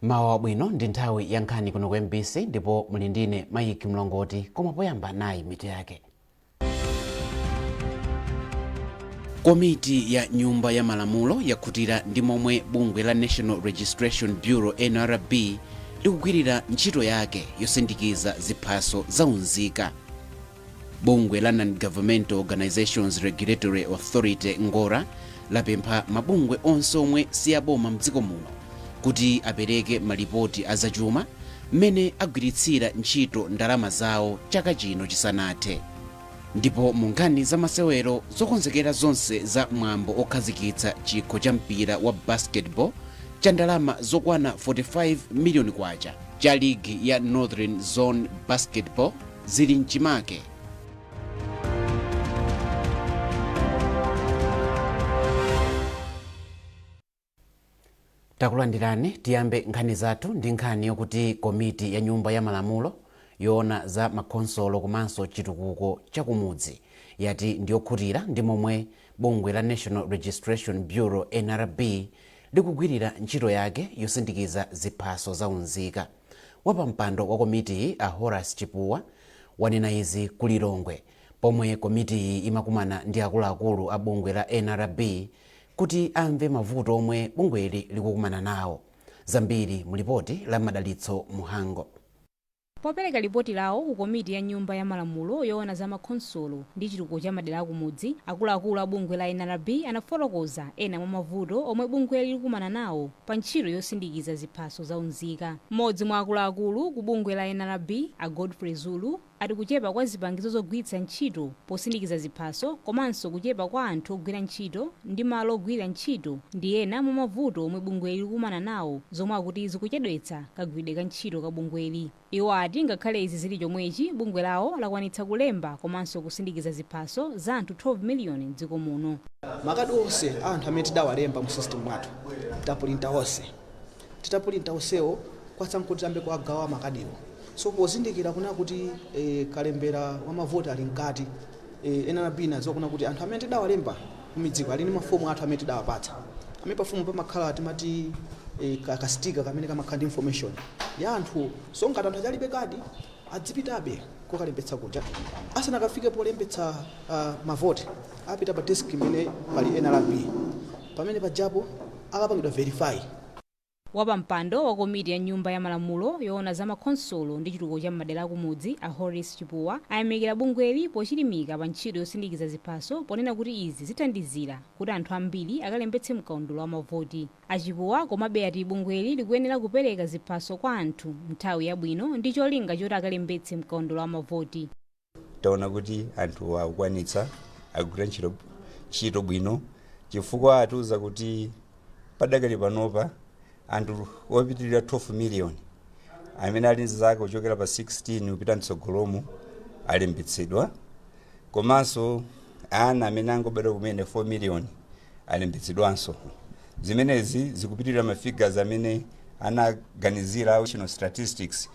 Mmawa bwino ndi nthawi ya nkhani kuno ku MBC ndipo muli ndine Mayiki Mlongoti koma poyamba nayi mitu yake. Komiti ya nyumba ya malamulo yakhutira ndi momwe bungwe la National Registration Bureau NRB likugwirira ntchito yake yosindikiza ziphaso za unzika. Bungwe la Non-Governmental Organizations Regulatory Authority ngora lapempha mabungwe onse omwe siyaboma mdziko muno kuti apereke malipoti azachuma mmene agwiritsira ntchito ndalama zawo chaka chino chisanathe. Ndipo mu nkhani za masewero zokonzekera zonse za mwambo okhazikitsa chikho cha mpira wa basketball cha ndalama zokwana 45 miliyoni kwacha cha ligi ya Northern Zone Basketball zili mchimake. Takulandirani tiyambe nkhani zathu ndi nkhani yokuti komiti ya nyumba ya malamulo yoona za makonsolo komanso chitukuko cha kumudzi yati ndiyokhutira ndi momwe bungwe la National Registration Bureau NRB likugwirira ntchito yake yosindikiza ziphaso za unzika. Wapampando wa komiti a Horace Chipuwa wanena izi ku Lilongwe pomwe komiti imakumana ndi akuluakulu a bungwe la NRB kuti amve mavuto omwe bungweli likukumana nawo. Zambiri mu lipoti la Madalitso Muhango. Popereka lipoti lawo ku komiti ya nyumba ya malamulo yoona za makonsolo ndi chitukuko cha madera akumudzi, akuluakulu a bungwe la NRB anafotokoza ena mwa mavuto omwe bungweli likukumana nawo pa ntchito yosindikiza ziphaso za unzika. Mmodzi mwa akuluakulu ku bungwe la NRB, a Godfrey Zulu, ati kuchepa kwa zipangizo zogwiritsa ntchito posindikiza ziphaso komanso kuchepa kwa anthu ogwira ntchito ndi malo ogwira ntchito ndi ena mwa mavuto omwe bungweli likukumana nawo, zomwe akuti zikuchedwetsa kagwiridwe ka ntchito ka bungweli. Iwo ati ngakhale izi zili chomwechi, bungwe lawo lakwanitsa kulemba komanso kusindikiza ziphaso za anthu 12 miliyoni m'dziko muno. Makadi onse anthu amene tidawalemba mu system mwathu titapulinta onsewo kwasankuti ambe kuagawa makadiwo. So pozindikira kuna kuti kalembera wa mavoti ali mkati, NRB nazokuna kuti anthu amene tidawalemba kumidziko ali ndi mafomu athu amene tidawapatsa. Amene pafomu pamakhala timati kastika kamene kamakhala ndi information ya anthu, so ngati anthu achalibe kadi adzipitabe kokalembetsa kuja. Asanakafike polembetsa mavoti apita pa desk imene pali NRB, pamene pajapo akapangidwa verify. Wapampando wa komiti ya nyumba ya malamulo yoona za makonsolo ndi chitukuko cha madera akumudzi, a Horace Chipuwa, ayamikira bungweli pochilimika pa ntchito yosindikiza ziphaso ponena kuti izi zithandizira kuti anthu ambiri akalembetse mkaundula wa mavoti. Achipuwa komabe ati bungweli likuyenera kupereka ziphaso kwa anthu nthawi yabwino ndi cholinga choti akalembetse mkaundula wa mavoti. Taona kuti anthu akukwanitsa agwira ntchito bwino chifukwa atiuza kuti padakali panopa anthu opitirira 12 miliyoni amene ali nzaka kuchokera pa 16 kupita mtsogolomo alembetsedwa, komanso ana amene angobadwa kumene 4 miliyoni alembetsedwanso. Zimenezi zikupitirira mafigures amene anaganizira national statistics.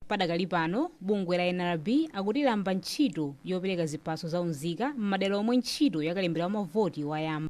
Padakali pano bungwe la NRB akutilamba ntchito yopereka ziphaso za unzika m'madera omwe ntchito yakalembera mavoti wayamba.